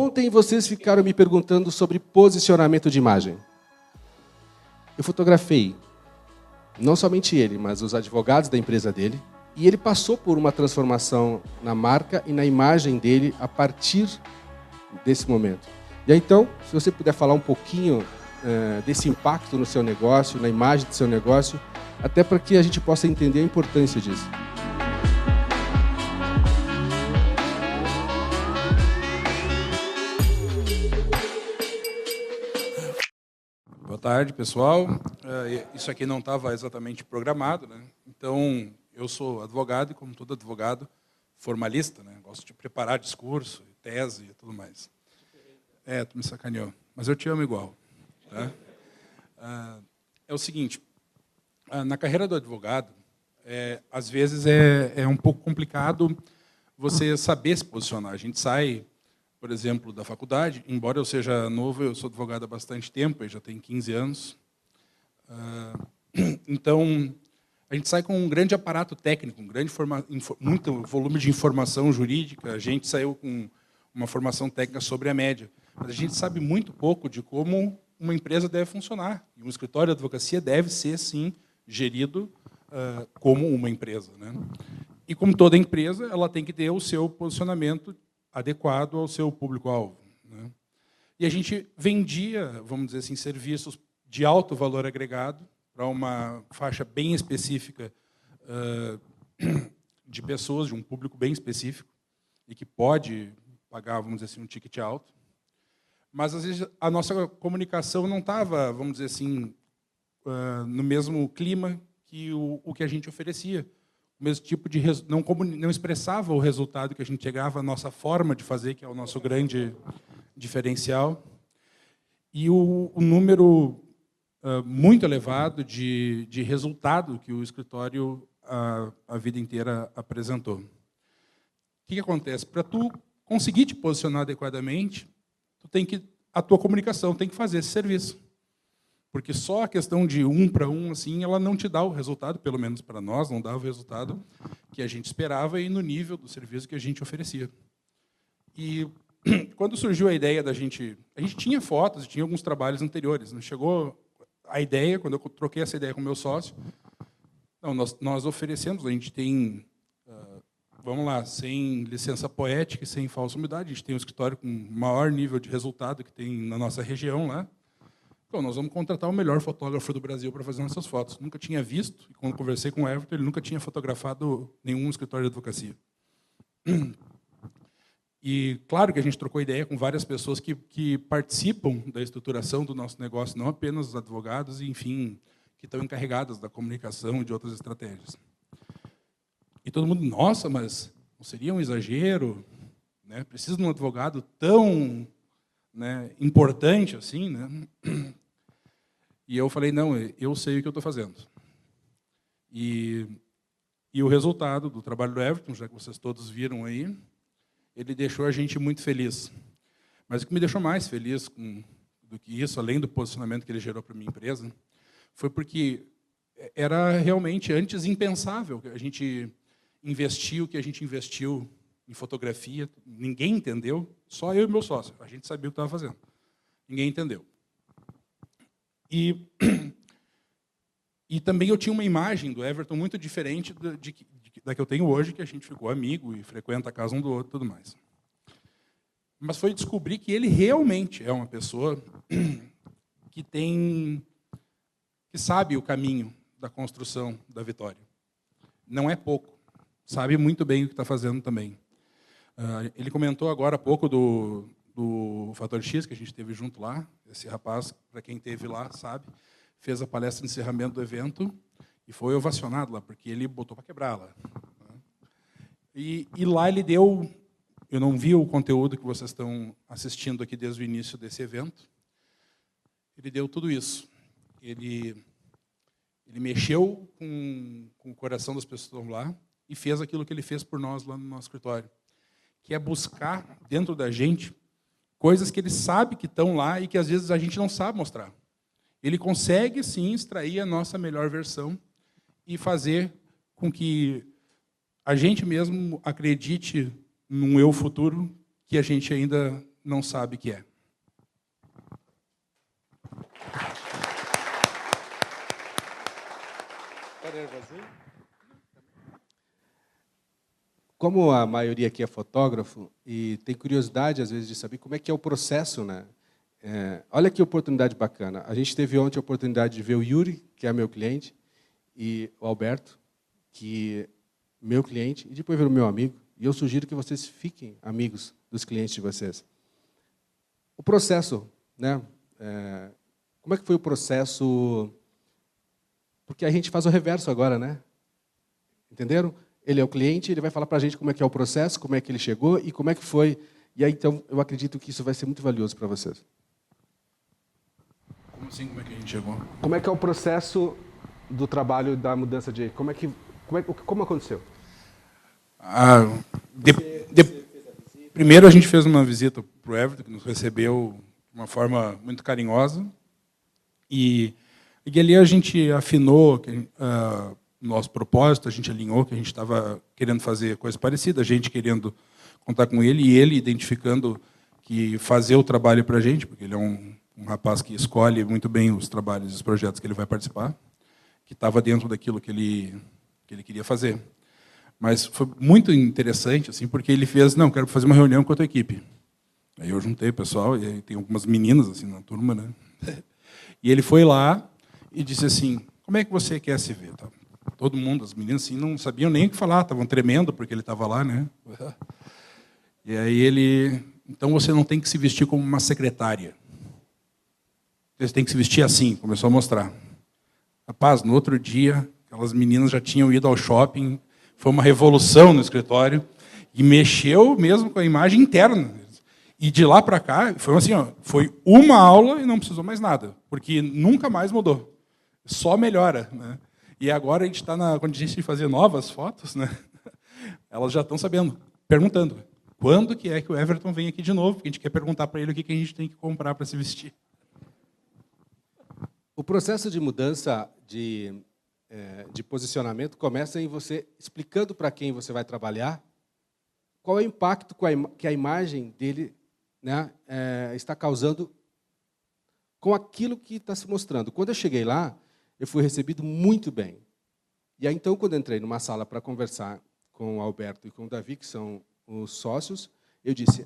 Ontem vocês ficaram me perguntando sobre posicionamento de imagem. Eu fotografei, não somente ele, mas os advogados da empresa dele, e ele passou por uma transformação na marca e na imagem dele a partir desse momento. E aí, então, se você puder falar um pouquinho desse impacto no seu negócio, na imagem do seu negócio, até para que a gente possa entender a importância disso. Boa tarde, pessoal. Isso aqui não estava exatamente programado, né? Então, eu sou advogado e, como todo advogado, formalista, né? Gosto de preparar discurso, tese e tudo mais. Tu me sacaneou, mas eu te amo igual. Tá? É o seguinte, na carreira do advogado, às vezes é um pouco complicado você saber se posicionar. A gente sai, por exemplo, da faculdade, embora eu seja novo, eu sou advogado há bastante tempo, eu já tenho 15 anos. Então, a gente sai com um grande aparato técnico, muito volume de informação jurídica, a gente saiu com uma formação técnica sobre a média, mas a gente sabe muito pouco de como uma empresa deve funcionar. E um escritório de advocacia deve ser, sim, gerido como uma empresa, né? E, como toda empresa, ela tem que ter o seu posicionamento adequado ao seu público-alvo, né? E a gente vendia, vamos dizer assim, serviços de alto valor agregado para uma faixa bem específica de pessoas, de um público bem específico, e que pode pagar, vamos dizer assim, um ticket alto. Mas, às vezes, a nossa comunicação não estava, vamos dizer assim, no mesmo clima que o que a gente oferecia. O mesmo tipo de não expressava o resultado que a gente chegava, a nossa forma de fazer, que é o nosso grande diferencial. E o número muito elevado de resultado que o escritório a vida inteira apresentou. O que acontece? Para tu conseguir te posicionar adequadamente, a tua comunicação tem que fazer esse serviço. Porque só a questão de 1 para 1, assim, ela não te dá o resultado, pelo menos para nós, não dá o resultado que a gente esperava e no nível do serviço que a gente oferecia. E quando surgiu a ideia da gente... A gente tinha fotos, tinha alguns trabalhos anteriores. Né? Chegou a ideia, quando eu troquei essa ideia com o meu sócio, nós oferecemos, a gente tem... vamos lá, sem licença poética e sem falsa humildade, a gente tem um escritório com maior nível de resultado que tem na nossa região lá. Então, nós vamos contratar o melhor fotógrafo do Brasil para fazer nossas fotos. Nunca tinha visto, e quando conversei com o Everton, ele nunca tinha fotografado nenhum escritório de advocacia. E, claro que a gente trocou ideia com várias pessoas que participam da estruturação do nosso negócio, não apenas os advogados, e, enfim, que estão encarregados da comunicação e de outras estratégias. E todo mundo, nossa, mas não seria um exagero? Né? Precisa de um advogado tão, né, importante assim? Né? E eu falei, não, eu sei o que eu estou fazendo. E o resultado do trabalho do Everton, já que vocês todos viram aí, ele deixou a gente muito feliz. Mas o que me deixou mais feliz do que isso, além do posicionamento que ele gerou para a minha empresa, foi porque era realmente antes impensável que a gente investiu o que a gente investiu em fotografia. Ninguém entendeu, só eu e meu sócio. A gente sabia o que estava fazendo. Ninguém entendeu. E também eu tinha uma imagem do Everton muito diferente da que eu tenho hoje, que a gente ficou amigo e frequenta a casa um do outro e tudo mais. Mas foi descobrir que ele realmente é uma pessoa que sabe o caminho da construção da vitória. Não é pouco. Sabe muito bem o que está fazendo também. Ele comentou agora há pouco do Fator X, que a gente teve junto lá. Esse rapaz, para quem esteve lá, sabe, fez a palestra de encerramento do evento e foi ovacionado lá, porque ele botou para quebrar lá. E lá ele deu... Eu não vi o conteúdo que vocês estão assistindo aqui desde o início desse evento. Ele deu tudo isso. Ele mexeu com o coração das pessoas que estão lá e fez aquilo que ele fez por nós lá no nosso escritório, que é buscar dentro da gente coisas que ele sabe que estão lá e que às vezes a gente não sabe mostrar. Ele consegue, sim, extrair a nossa melhor versão e fazer com que a gente mesmo acredite num eu futuro que a gente ainda não sabe que é. Como a maioria aqui é fotógrafo e tem curiosidade, às vezes, de saber como é que é o processo, né? Olha que oportunidade bacana. A gente teve ontem a oportunidade de ver o Yuri, que é meu cliente, e o Alberto, que é meu cliente, e depois ver o meu amigo. E eu sugiro que vocês fiquem amigos dos clientes de vocês. O processo, né? Como é que foi o processo? Porque a gente faz o reverso agora, né? Entenderam? Ele é o cliente, ele vai falar para a gente como é que é o processo, como é que ele chegou e como é que foi. E aí, então, eu acredito que isso vai ser muito valioso para vocês. Como assim? Como é que a gente chegou? Como é que é o processo do trabalho da mudança de... Como aconteceu? Primeiro, a gente fez uma visita para o Everton, que nos recebeu de uma forma muito carinhosa. E ali a gente afinou nosso propósito, a gente alinhou que a gente estava querendo fazer coisa parecida, a gente querendo contar com ele e ele identificando que fazer o trabalho para a gente, porque ele é um rapaz que escolhe muito bem os trabalhos e os projetos que ele vai participar, que estava dentro daquilo que ele queria fazer. Mas foi muito interessante, assim, porque ele fez, não, quero fazer uma reunião com a tua equipe. Aí eu juntei o pessoal, e aí tem algumas meninas assim na turma, né? E ele foi lá e disse assim, como é que você quer se ver? Todo mundo, as meninas assim, não sabiam nem o que falar, estavam tremendo porque ele estava lá, né? E aí ele, então você não tem que se vestir como uma secretária. Você tem que se vestir assim, começou a mostrar. Rapaz, no outro dia, aquelas meninas já tinham ido ao shopping, foi uma revolução no escritório, e mexeu mesmo com a imagem interna. E de lá para cá, foi assim, ó, foi uma aula e não precisou mais nada, porque nunca mais mudou. Só melhora, né? E agora a gente está na condição de fazer novas fotos, né? Elas já estão sabendo, perguntando, quando que é que o Everton vem aqui de novo? Porque a gente quer perguntar para ele o que a gente tem que comprar para se vestir. O processo de mudança de posicionamento começa em você explicando para quem você vai trabalhar qual é o impacto que a imagem dele, né, está causando com aquilo que está se mostrando. Quando eu cheguei lá, eu fui recebido muito bem. E aí, então, quando eu entrei numa sala para conversar com o Alberto e com o Davi, que são os sócios, eu disse,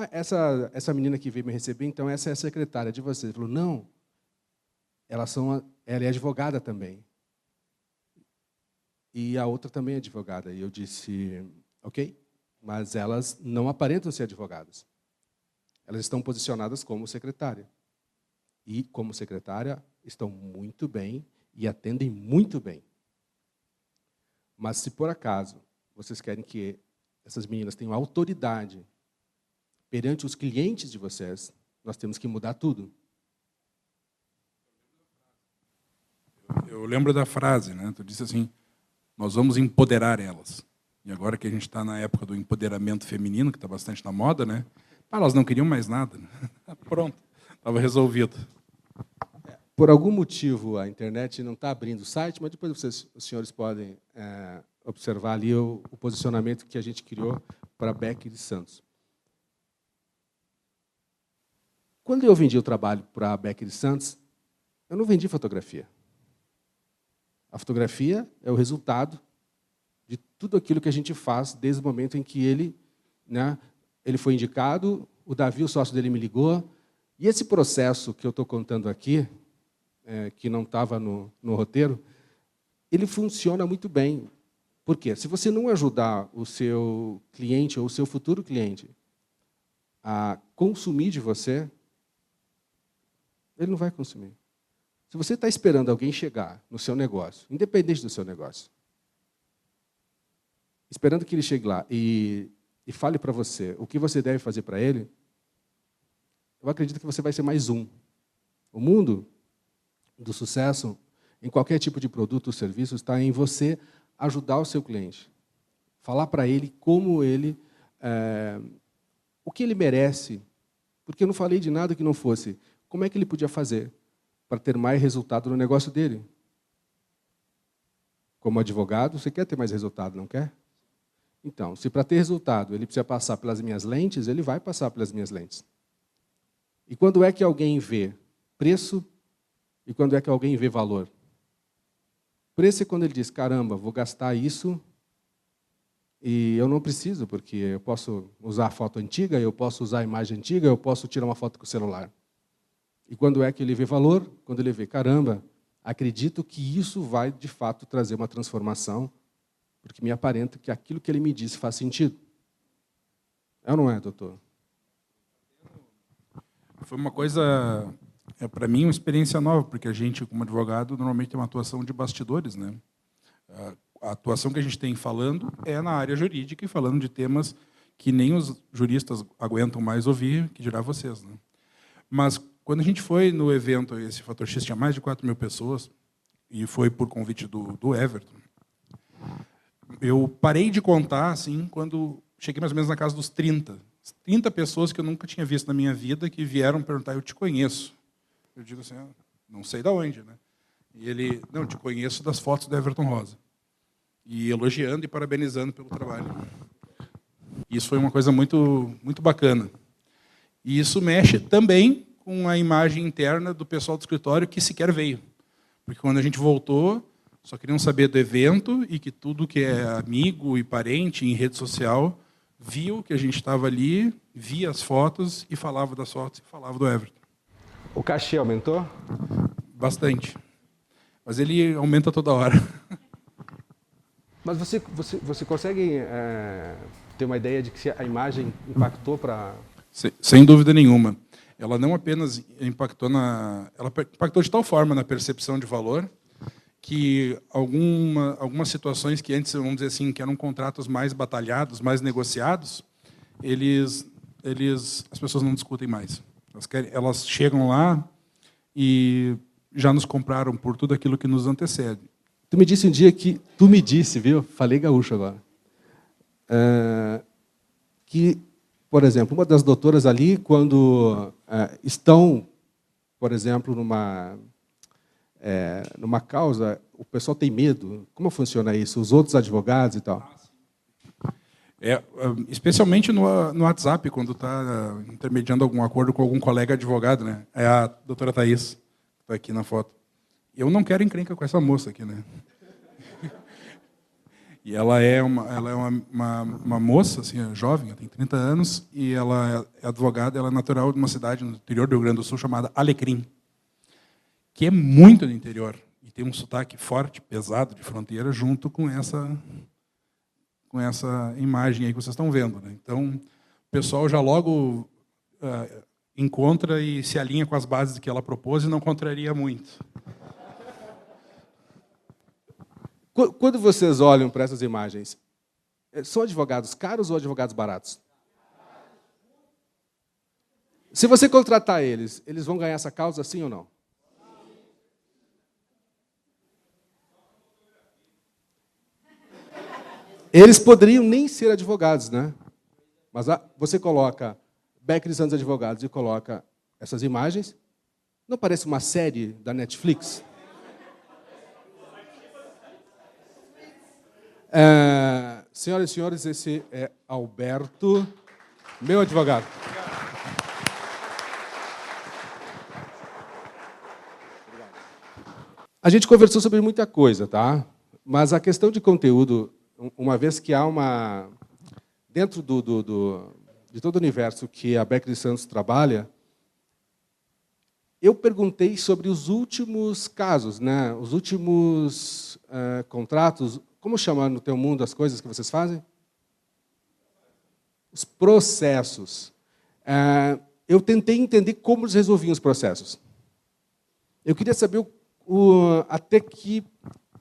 essa menina que veio me receber, então essa é a secretária de vocês. Ele falou, não, ela é advogada também. E a outra também é advogada. E eu disse, ok, mas elas não aparentam ser advogadas. Elas estão posicionadas como secretária. E, como secretária, estão muito bem e atendem muito bem. Mas, se por acaso vocês querem que essas meninas tenham autoridade perante os clientes de vocês, nós temos que mudar tudo. Eu lembro da frase, né? Tu disse assim, nós vamos empoderar elas. E agora que a gente está na época do empoderamento feminino, que está bastante na moda, né? Elas não queriam mais nada. Né? Pronto, estava resolvido. Por algum motivo, a internet não está abrindo o site, mas depois os senhores podem observar ali o posicionamento que a gente criou para a Beck de Santos. Quando eu vendi o trabalho para a Beck de Santos, eu não vendi fotografia. A fotografia é o resultado de tudo aquilo que a gente faz desde o momento em que ele foi indicado, o Davi, o sócio dele, me ligou, e esse processo que eu estou contando aqui, que não estava no roteiro, ele funciona muito bem. Por quê? Se você não ajudar o seu cliente ou o seu futuro cliente a consumir de você, ele não vai consumir. Se você está esperando alguém chegar no seu negócio, independente do seu negócio, esperando que ele chegue lá e fale para você o que você deve fazer para ele, eu acredito que você vai ser mais um. O mundo do sucesso, em qualquer tipo de produto ou serviço, está em você ajudar o seu cliente. Falar para ele como ele, o que ele merece, porque eu não falei de nada que não fosse, como é que ele podia fazer para ter mais resultado no negócio dele. Como advogado, você quer ter mais resultado, não quer? Então, se para ter resultado ele precisa passar pelas minhas lentes, ele vai passar pelas minhas lentes. E quando é que alguém vê preço e quando é que alguém vê valor? Preço é quando ele diz, caramba, vou gastar isso e eu não preciso, porque eu posso usar a foto antiga, eu posso usar a imagem antiga, eu posso tirar uma foto com o celular. E quando é que ele vê valor? Quando ele vê, caramba, acredito que isso vai, de fato, trazer uma transformação, porque me aparenta que aquilo que ele me disse faz sentido. É ou não é, doutor? Foi uma coisa, para mim, uma experiência nova, porque a gente, como advogado, normalmente tem uma atuação de bastidores, né? A atuação que a gente tem falando é na área jurídica e falando de temas que nem os juristas aguentam mais ouvir, que dirá vocês, né? Mas quando a gente foi no evento, esse Fator X tinha mais de 4.000 pessoas, e foi por convite do Everton, eu parei de contar assim quando cheguei mais ou menos na casa dos 30 pessoas que eu nunca tinha visto na minha vida, que vieram perguntar, eu te conheço. Eu digo assim, não sei de onde, né? E ele, não, te conheço das fotos do Everton Rosa. E elogiando e parabenizando pelo trabalho. Isso foi uma coisa muito, muito bacana. E isso mexe também com a imagem interna do pessoal do escritório que sequer veio. Porque quando a gente voltou, só queriam saber do evento e que tudo que é amigo e parente em rede social viu que a gente estava ali, via as fotos e falava das fotos e falava do Everton. O cachê aumentou? Bastante. Mas ele aumenta toda hora. Mas você consegue ter uma ideia de que se a imagem impactou para... Sem dúvida nenhuma. Ela não apenas impactou ela impactou de tal forma na percepção de valor que algumas situações que antes, vamos dizer assim, que eram contratos mais batalhados, mais negociados, as pessoas não discutem mais. Elas chegam lá e já nos compraram por tudo aquilo que nos antecede. Tu me disse um dia que... Tu me disse, viu? Falei gaúcho agora. Que, por exemplo, uma das doutoras ali, quando estão, por exemplo, numa causa, o pessoal tem medo. Como funciona isso? Os outros advogados e tal? Especialmente no WhatsApp, quando está intermediando algum acordo com algum colega advogado, né? É a doutora Thaís, que está aqui na foto. Eu não quero encrenca com essa moça aqui, né? E ela é uma moça, assim, jovem, ela tem 30 anos, e ela é advogada, ela é natural de uma cidade no interior do Rio Grande do Sul chamada Alecrim, que é muito do interior, e tem um sotaque forte, pesado, de fronteira, junto com essa imagem aí que vocês estão vendo, né? Então, o pessoal já logo encontra e se alinha com as bases que ela propôs e não contraria muito. Quando vocês olham para essas imagens, são advogados caros ou advogados baratos? Se você contratar eles, eles vão ganhar essa causa, sim ou não? Eles poderiam nem ser advogados, né? Mas você coloca Becker e Santos Advogados e coloca essas imagens, não parece uma série da Netflix? Senhoras e senhores, esse é Alberto, meu advogado. A gente conversou sobre muita coisa, tá? Mas a questão de conteúdo, uma vez que há dentro de todo o universo que a Becker e Santos trabalha, eu perguntei sobre os últimos casos, né? Os últimos contratos. Como chama no teu mundo as coisas que vocês fazem? Os processos. Eu tentei entender como eles resolviam os processos. Eu queria saber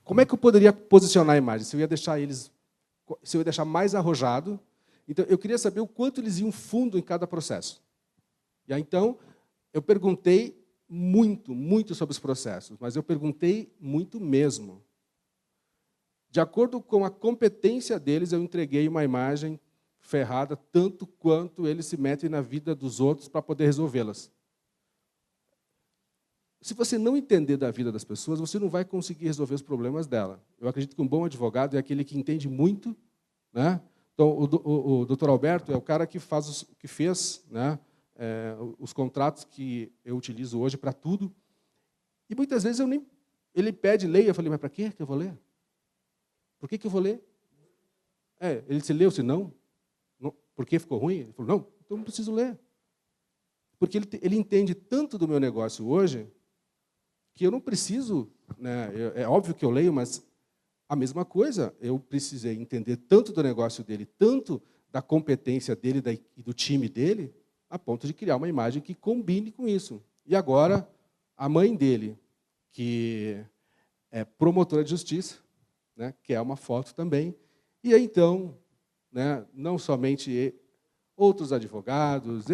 como é que eu poderia posicionar a imagem. Se eu ia deixar mais arrojado. Então, eu queria saber o quanto eles iam fundo em cada processo. E aí, então, eu perguntei muito sobre os processos, mas eu perguntei muito mesmo. De acordo com a competência deles, eu entreguei uma imagem ferrada, tanto quanto eles se metem na vida dos outros para poder resolvê-las. Se você não entender da vida das pessoas, você não vai conseguir resolver os problemas dela. Eu acredito que um bom advogado é aquele que entende muito, né, Então, o Dr. Alberto é o cara que fez, né, os contratos que eu utilizo hoje para tudo. E muitas vezes ele pede, leia. Eu falei, mas para que eu vou ler? Por que eu vou ler? Ele se leu, se não. Por que ficou ruim? Ele falou, não, então não preciso ler. Porque ele entende tanto do meu negócio hoje que eu não preciso, né, é óbvio que eu leio, mas a mesma coisa, eu precisei entender tanto do negócio dele, tanto da competência dele e do time dele, a ponto de criar uma imagem que combine com isso. E agora, a mãe dele, que é promotora de justiça, né, quer uma foto também. E aí, então, né, não somente outros advogados,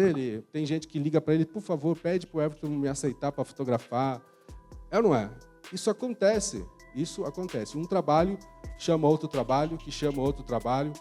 tem gente que liga para ele, por favor, pede para o Everton me aceitar para fotografar. É ou não é? Isso acontece. Um trabalho chama outro trabalho, que chama outro trabalho.